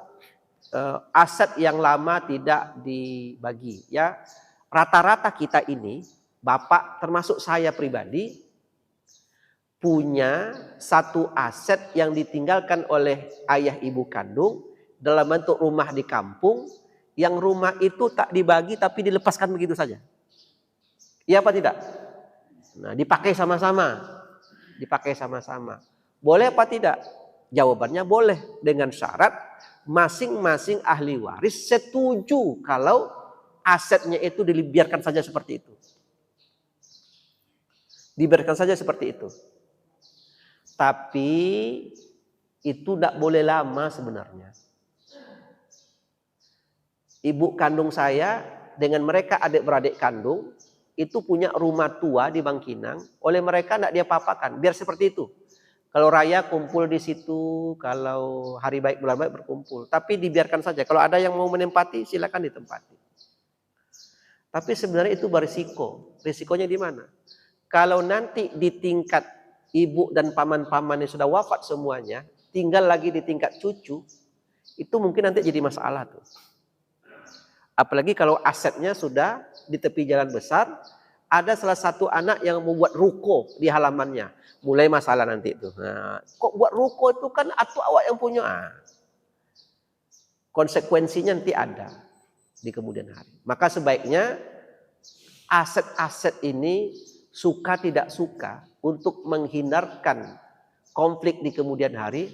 aset yang lama tidak dibagi, ya. Rata-rata kita ini, Bapak termasuk saya pribadi, punya satu aset yang ditinggalkan oleh ayah ibu kandung dalam bentuk rumah di kampung, yang rumah itu tak dibagi tapi dilepaskan begitu saja. Iya apa tidak? Nah, dipakai sama-sama. Dipakai sama-sama. Boleh apa tidak? Jawabannya boleh, dengan syarat masing-masing ahli waris setuju kalau asetnya itu dibiarkan saja seperti itu. Dibiarkan saja seperti itu. Tapi itu tidak boleh lama sebenarnya. Ibu kandung saya dengan mereka adik-beradik kandung itu punya rumah tua di Bangkinang. Oleh mereka tidak dia papakan. Biar seperti itu. Kalau raya kumpul di situ, kalau hari baik bulan baik berkumpul. Tapi dibiarkan saja. Kalau ada yang mau menempati, silakan ditempati. Tapi sebenarnya itu berisiko. Risikonya di mana? Kalau nanti di tingkat ibu dan paman-paman yang sudah wafat semuanya, tinggal lagi di tingkat cucu, itu mungkin nanti jadi masalah tuh. Apalagi kalau asetnya sudah di tepi jalan besar, ada salah satu anak yang membuat ruko di halamannya. Mulai masalah nanti itu. Nah, kok buat ruko itu kan atau awak yang punya. Konsekuensinya nanti ada di kemudian hari. Maka sebaiknya aset-aset ini suka tidak suka untuk menghindarkan konflik di kemudian hari,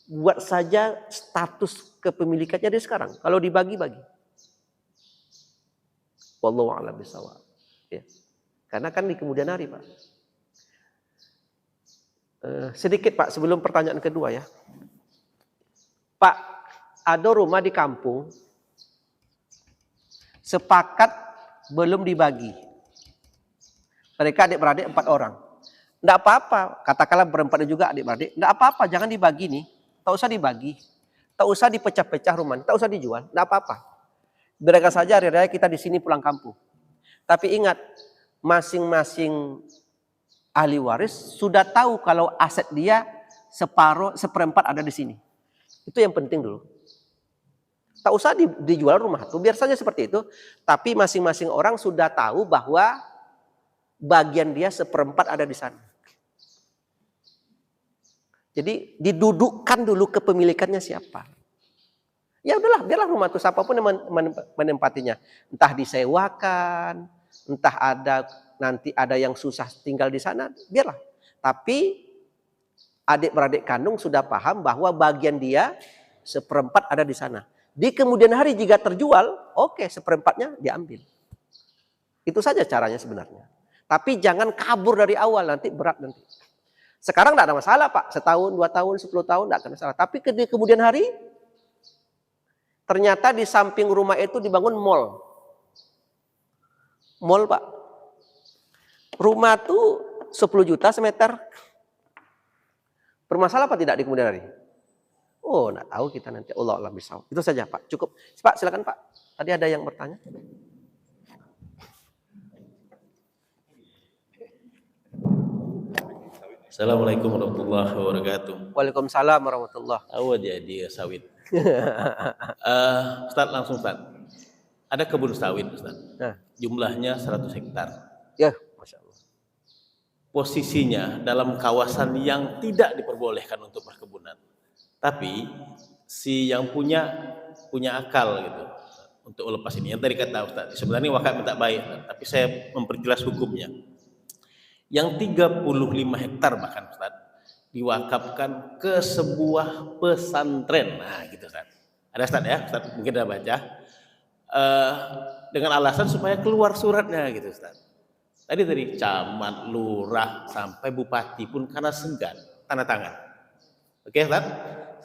buat saja status kepemilikannya dari sekarang. Kalau dibagi-bagi. Wallahu a'lam bishawab. Ya. Karena kan di kemudian hari, Pak. Sedikit Pak sebelum pertanyaan kedua ya. Pak, ada rumah di kampung sepakat belum dibagi. Mereka adik-beradik 4 orang. Enggak apa-apa, katakanlah berempat juga adik-beradik. Enggak apa-apa, jangan dibagi nih. Tak usah dibagi. Tak usah dipecah-pecah rumah, tak usah dijual, enggak apa-apa. Biarkan saja hari raya kita di sini pulang kampung. Tapi ingat, masing-masing ahli waris sudah tahu kalau aset dia seperempat ada di sini. Itu yang penting dulu. Tak usah dijual rumah itu, biar saja seperti itu. Tapi masing-masing orang sudah tahu bahwa bagian dia seperempat ada di sana. Jadi didudukkan dulu kepemilikannya siapa. Ya udahlah, biarlah rumah itu siapapun yang menempatinya. Entah disewakan, entah nanti ada yang susah tinggal di sana, biarlah. Tapi adik-beradik kandung sudah paham bahwa bagian dia seperempat ada di sana. Di kemudian hari jika terjual, oke, seperempatnya diambil. Itu saja caranya sebenarnya. Tapi jangan kabur dari awal, nanti berat nanti. Sekarang tidak ada masalah Pak, setahun, 2 tahun, 10 tahun tidak ada masalah. Tapi di kemudian hari, ternyata di samping rumah itu dibangun mall. Mall Pak. Rumah itu 10 juta semeter. Bermasalah apa tidak di kemudian hari? Oh, tidak tahu kita nanti. Allah alam bisawab. Itu saja Pak, cukup. Pak silakan Pak. Tadi ada yang bertanya. Assalamualaikum warahmatullahi wabarakatuh. Waalaikumsalam warahmatullahi. Awal jadi sawit. Ustaz langsung Ustaz. Ada kebun sawit Ustaz. Nah. Jumlahnya 100 hektar. Ya, Masya Allah. Posisinya dalam kawasan yang tidak diperbolehkan untuk perkebunan. Tapi si yang punya akal gitu untuk lepas ini. Yang tadi kata Ustaz, sebenarnya wakaf minta baik, tapi saya memperjelas hukumnya. Yang 35 hektar bahkan Ustaz diwakafkan ke sebuah pesantren. Nah, gitu Ustaz. Ada Ustaz ya, Ustaz mungkin udah baca. Dengan alasan supaya keluar suratnya gitu Ustaz. Tadi camat, lurah sampai bupati pun karena segan tanda tangan. Oke Ustaz.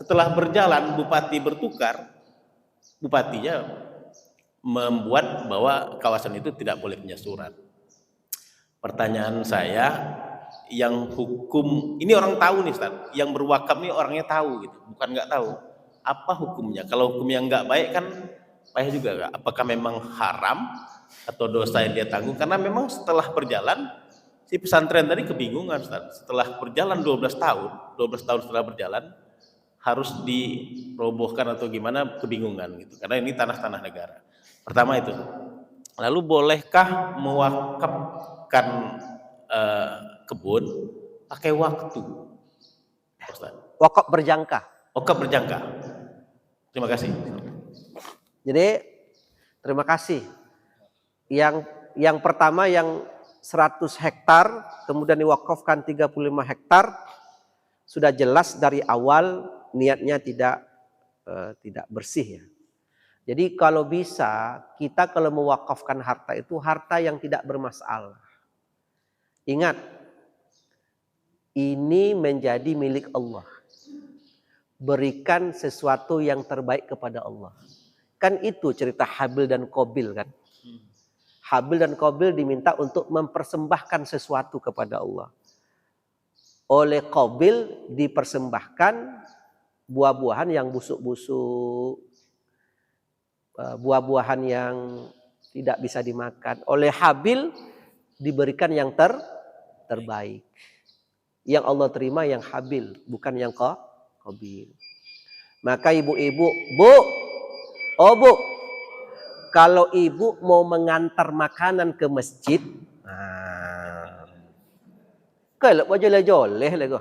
Setelah berjalan bupati bertukar, bupatinya membuat bahwa kawasan itu tidak boleh punya surat. Pertanyaan saya, yang hukum ini orang tahu nih Ustaz, yang berwakaf nih orangnya tahu gitu, bukan nggak tahu. Apa hukumnya? Kalau hukum yang nggak baik kan payah juga nggak? Apakah memang haram atau dosa yang dia tanggung? Karena memang setelah berjalan si pesantren tadi kebingungan Ustaz. Setelah berjalan 12 tahun setelah berjalan harus dirobohkan atau gimana, kebingungan gitu. Karena ini tanah negara. Pertama itu. Lalu bolehkah mewakafkan kebun pakai waktu? Ustaz. Wakaf berjangka. Wakaf berjangka. Terima kasih. Jadi terima kasih. Yang pertama yang 100 hektar kemudian diwakafkan 35 hektar sudah jelas dari awal niatnya tidak bersih ya. Jadi kalau bisa kita kalau mewakafkan harta itu harta yang tidak bermasalah. Ingat, ini menjadi milik Allah. Berikan sesuatu yang terbaik kepada Allah. Kan itu cerita Habil dan Qabil kan. Habil dan Qabil diminta untuk mempersembahkan sesuatu kepada Allah. Oleh Qabil dipersembahkan buah-buahan yang busuk-busuk, buah-buahan yang tidak bisa dimakan. Oleh Habil diberikan yang terbaik. Yang Allah terima yang Habil, bukan yang Qabil. Maka ibu-ibu, Bu, kalau ibu mau mengantar makanan ke masjid, kalau joleh-joleh lego,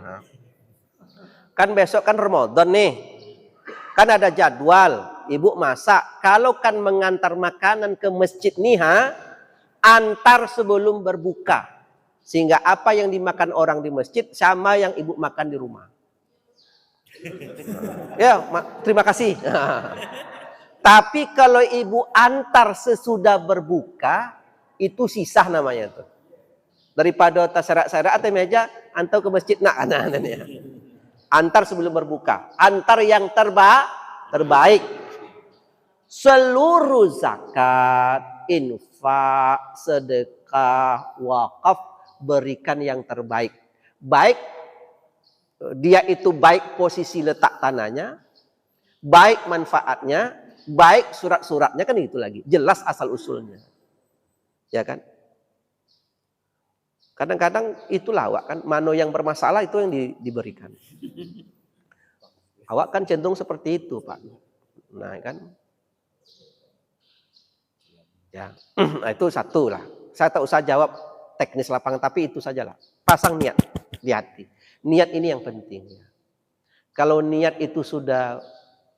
kan besok kan Ramadan nih, kan ada jadwal, ibu masak. Kalau kan mengantar makanan ke masjid nih, antar sebelum berbuka. Sehingga apa yang dimakan orang di masjid sama yang ibu makan di rumah. Ya, terima kasih. Tapi kalau ibu antar sesudah berbuka, itu sisah namanya tuh. Daripada terserak-serak atau meja, antar ke masjid nak anaknya. Antar sebelum berbuka. Antar yang terbaik. Seluruh zakat, infak, sedekah, wakaf, berikan yang terbaik. Baik dia itu baik posisi letak tanahnya, baik manfaatnya, baik surat-suratnya, kan itu lagi. Jelas asal usulnya. Ya kan? Kadang-kadang itulah awak kan, mano yang bermasalah itu yang diberikan. Awak kan cenderung seperti itu, Pak. Nah, kan? Ya, nah, itu satu lah. Saya tak usah jawab teknis lapangan, tapi itu sajalah. Pasang niat di hati. Niat ini yang penting. Kalau niat itu sudah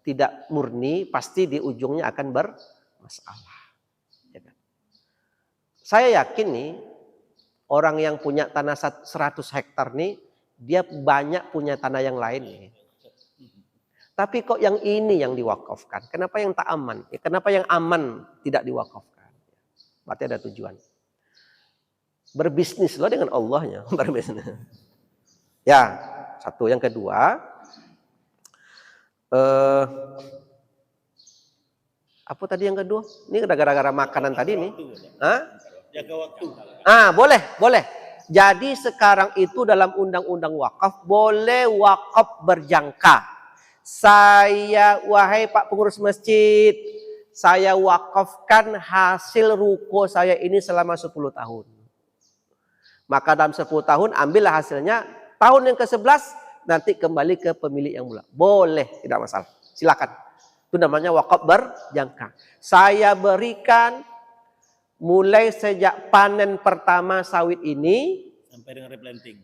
tidak murni, pasti di ujungnya akan bermasalah. Ya kan? Saya yakin nih, orang yang punya tanah 100 hektar nih, dia banyak punya tanah yang lain nih. Tapi kok yang ini yang diwakafkan? Kenapa yang tak aman? Ya, kenapa yang aman tidak diwakafkan? Berarti ada tujuan. Berbisnis loh dengan Allahnya. Berbisnis. Ya, satu. Yang kedua, apa tadi yang kedua? Ini gara-gara makanan tadi nih. Hah? Jaga waktu. Boleh. Jadi sekarang itu dalam undang-undang wakaf boleh wakaf berjangka. Wahai Pak pengurus masjid, saya wakafkan hasil ruko saya ini selama 10 tahun. Maka dalam 10 tahun ambillah hasilnya, tahun yang ke-11 nanti kembali ke pemilik yang mula. Boleh, tidak masalah. Silakan. Itu namanya wakaf berjangka. Saya berikan mulai sejak panen pertama sawit ini sampai dengan replanting.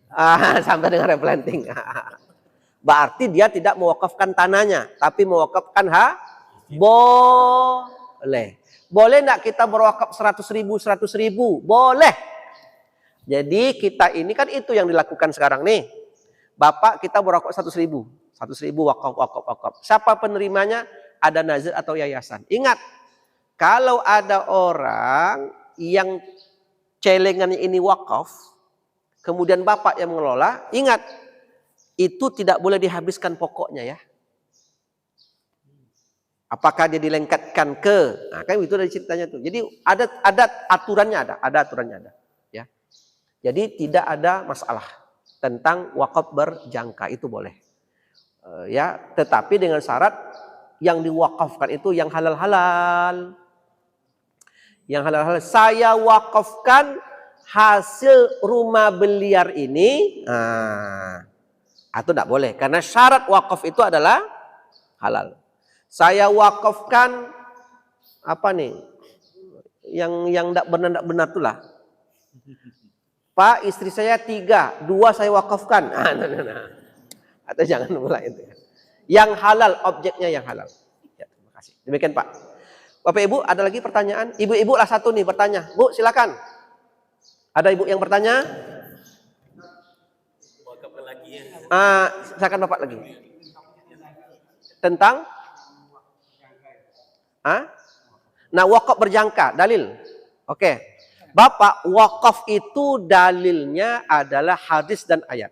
Sampai dengan replanting. Berarti dia tidak mewakafkan tanahnya, tapi mewakafkan boleh. Boleh enggak kita berwakaf 100.000? Boleh. Jadi kita ini kan itu yang dilakukan sekarang nih. Bapak kita berwakaf 100.000. 100.000 wakaf. Siapa penerimanya? Ada nazir atau yayasan. Ingat, kalau ada orang yang celengannya ini wakaf, kemudian Bapak yang mengelola, ingat, itu tidak boleh dihabiskan pokoknya ya. Apakah dia dilengketkan ke? Nah, kan itu dari ceritanya tuh. Jadi ada aturannya ada. Ya. Jadi tidak ada masalah tentang wakaf berjangka, itu boleh. Ya, tetapi dengan syarat yang diwakafkan itu yang halal-halal. Yang halal-halal. Saya wakafkan hasil rumah beliar ini. Atau tidak boleh. Karena syarat wakaf itu adalah halal. Saya wakafkan apa nih? Yang tidak benar itulah. Pak, istri saya 3, 2 saya wakafkan. Atau jangan mulai itu. Yang halal, objeknya yang halal. Ya, terima kasih. Demikian Pak. Bapak Ibu, ada lagi pertanyaan? Ibu-ibu lah satu nih bertanya. Bu, silakan. Ada ibu yang bertanya? Silakan Bapak lagi. Tentang? Nah, wakaf berjangka, dalil. Oke. Bapak, wakaf itu dalilnya adalah hadis dan ayat.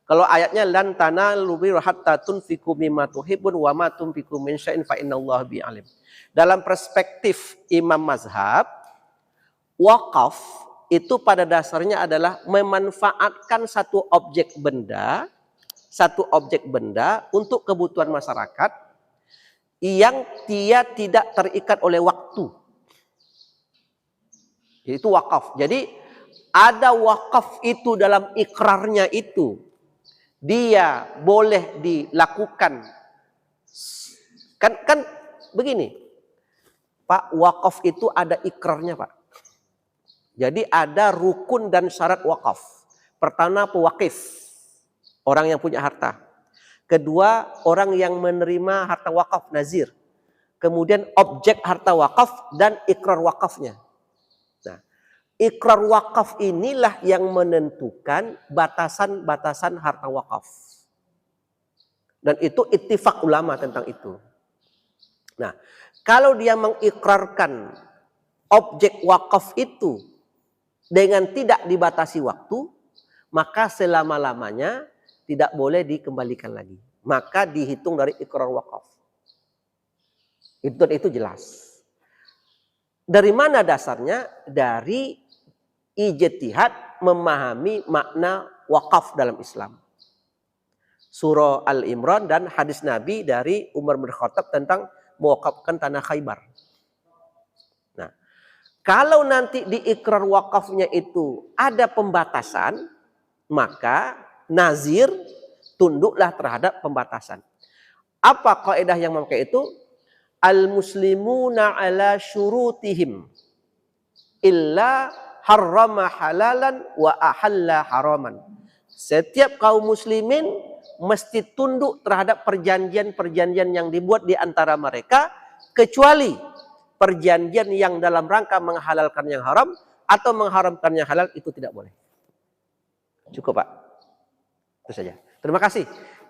Kalau ayatnya lan tanalu birra hatta tunfiqu mimma tuhibbun wa ma tunfiqu min syai'in fa innallaha bihi alim. Dalam perspektif Imam Mazhab, wakaf itu pada dasarnya adalah memanfaatkan satu objek benda untuk kebutuhan masyarakat yang dia tidak terikat oleh waktu. Itu wakaf. Jadi ada wakaf itu dalam ikrarnya itu. Dia boleh dilakukan. Kan begini. Pak, wakaf itu ada ikrarnya, Pak. Jadi ada rukun dan syarat wakaf. Pertama, pewakif. Orang yang punya harta. Kedua, orang yang menerima harta wakaf, nazir. Kemudian objek harta wakaf dan ikrar wakafnya. Nah, ikrar wakaf inilah yang menentukan batasan-batasan harta wakaf. Dan itu ittifaq ulama tentang itu. Nah, Kalau dia mengikrarkan objek wakaf itu dengan tidak dibatasi waktu, maka selama-lamanya tidak boleh dikembalikan lagi. Maka dihitung dari ikrar wakaf. Itu jelas. Dari mana dasarnya? Dari ijtihad memahami makna wakaf dalam Islam. Surah Al-Imran dan hadis Nabi dari Umar bin Khattab tentang mewakafkan tanah Khaybar. Nah, kalau nanti di ikrar wakafnya itu ada pembatasan, maka nazir tunduklah terhadap pembatasan. Apa kaidah yang memakai itu? Al-muslimuna ala syurutihim illa harrama halalan wa ahalla haraman. Setiap kaum muslimin mesti tunduk terhadap perjanjian-perjanjian yang dibuat di antara mereka, kecuali perjanjian yang dalam rangka menghalalkan yang haram atau mengharamkan yang halal, itu tidak boleh. Cukup, Pak. Itu saja. Terima kasih.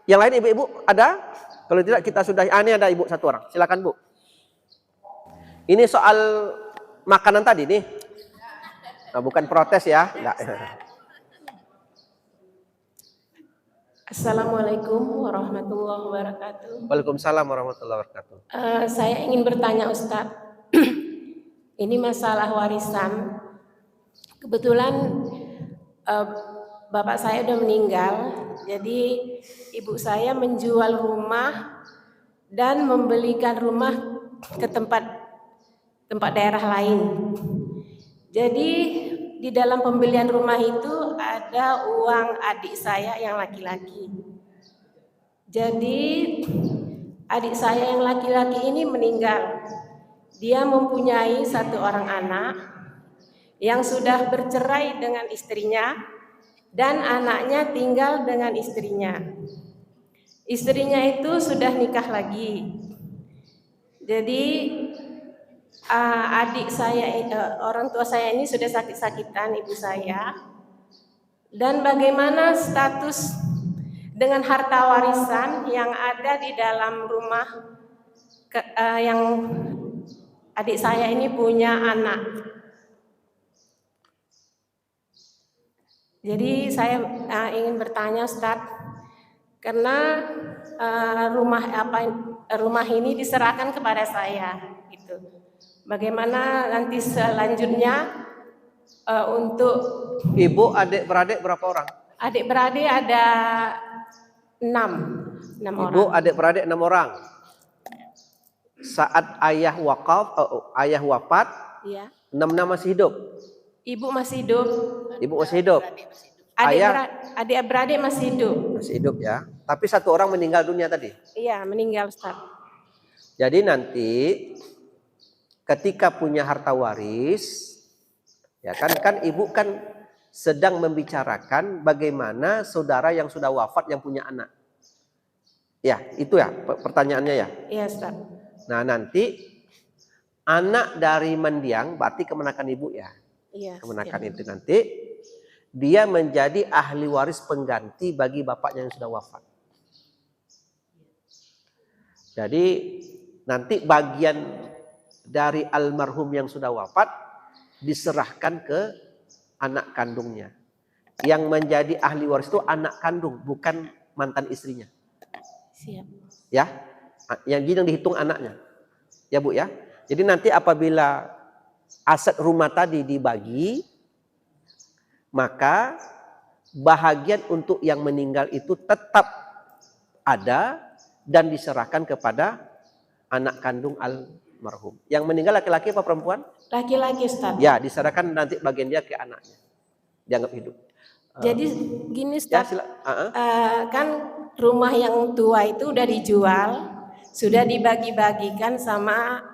Yang lain ibu-ibu ada? Kalau tidak kita sudah. Ini ada ibu satu orang. Silakan, Bu. Ini soal makanan tadi nih. Nah, bukan protes ya. Enggak. Assalamualaikum warahmatullahi wabarakatuh. Waalaikumsalam warahmatullahi wabarakatuh. Saya ingin bertanya Ustadz, ini masalah warisan. Kebetulan bapak saya udah meninggal, jadi ibu saya menjual rumah dan membelikan rumah ke tempat daerah lain. Jadi di dalam pembelian rumah itu ada uang adik saya yang laki-laki. Jadi adik saya yang laki-laki ini meninggal. Dia mempunyai satu orang anak yang sudah bercerai dengan istrinya dan anaknya tinggal dengan istrinya. Istrinya itu sudah nikah lagi. Jadi adik saya, orang tua saya ini sudah sakit-sakitan, ibu saya. Dan bagaimana status dengan harta warisan yang ada di dalam rumah yang adik saya ini punya anak. Jadi saya ingin bertanya Ustadz, karena rumah ini diserahkan kepada saya, gitu. Bagaimana nanti selanjutnya untuk ibu adik-beradik berapa orang? Adik-beradik ada 6 orang. Ibu adik-beradik 6 orang. Saat ayah wafat, Iya. 6 masih hidup. Ibu masih hidup. Ibu masih hidup. Adik-beradik masih hidup. Masih hidup ya. Tapi satu orang meninggal dunia tadi. Iya, meninggal Ustaz. Jadi nanti ketika punya harta waris, ya kan ibu kan sedang membicarakan bagaimana saudara yang sudah wafat yang punya anak. Ya, itu ya pertanyaannya ya. Iya, Ustaz. Nah, nanti anak dari mendiang berarti kemenakan ibu ya. Iya. Kemenakan itu nanti dia menjadi ahli waris pengganti bagi bapaknya yang sudah wafat. Jadi nanti bagian dari almarhum yang sudah wafat diserahkan ke anak kandungnya. Yang menjadi ahli waris itu anak kandung, bukan mantan istrinya. Siap. Ya, yang dihitung anaknya. Ya Bu ya. Jadi nanti apabila aset rumah tadi dibagi, maka bahagian untuk yang meninggal itu tetap ada dan diserahkan kepada anak kandung almarhum. Yang meninggal laki-laki apa perempuan? Laki-laki, Ustaz. Ya, diserahkan nanti bagian dia ke anaknya. Dianggap hidup. Jadi gini, Ya, Ustaz. Kan rumah yang tua itu udah dijual, sudah dibagi-bagikan sama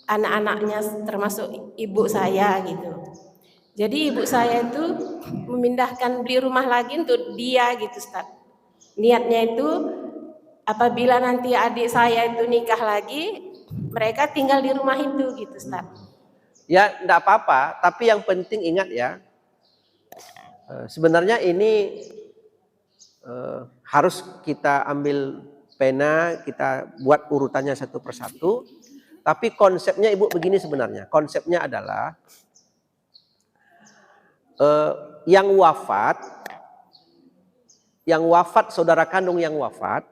anak-anaknya termasuk ibu saya gitu. Jadi ibu saya itu memindahkan beli rumah lagi untuk dia gitu, Ustaz. Niatnya itu apabila nanti adik saya itu nikah lagi, mereka tinggal di rumah itu gitu, Ustaz. Ya, enggak apa-apa, tapi yang penting ingat ya. Sebenarnya ini harus kita ambil pena, kita buat urutannya satu persatu. Tapi konsepnya Ibu begini sebenarnya. Konsepnya adalah yang wafat saudara kandung yang wafat,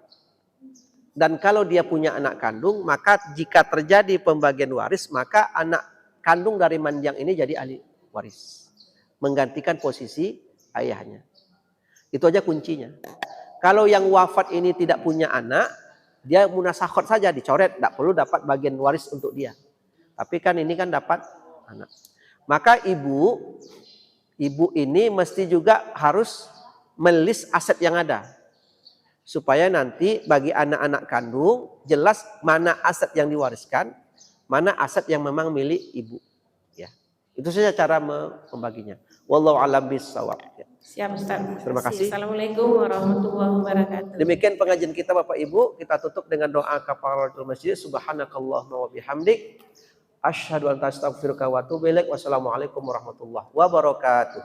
dan kalau dia punya anak kandung, maka jika terjadi pembagian waris, maka anak kandung dari manjang ini jadi ahli waris, menggantikan posisi ayahnya. Itu aja kuncinya. Kalau yang wafat ini tidak punya anak, dia munasakhot saja, dicoret, tidak perlu dapat bagian waris untuk dia. Tapi kan ini kan dapat anak. Maka ibu ini mesti juga harus melis aset yang ada. Supaya nanti bagi anak-anak kandung jelas mana aset yang diwariskan, mana aset yang memang milik ibu. Ya, itu saja cara membaginya. Wallahu a'lam bishawab. Ya. Siap Ustaz. Terima kasih. Assalamualaikum warahmatullahi wabarakatuh. Demikian pengajian kita Bapak Ibu. Kita tutup dengan doa kafaratul masjid. Subhanakallahumma wa bihamdik. Asyhadu an la ilaha illa anta astaghfiruka wa atubu ilaik. Wassalamualaikum warahmatullahi wabarakatuh.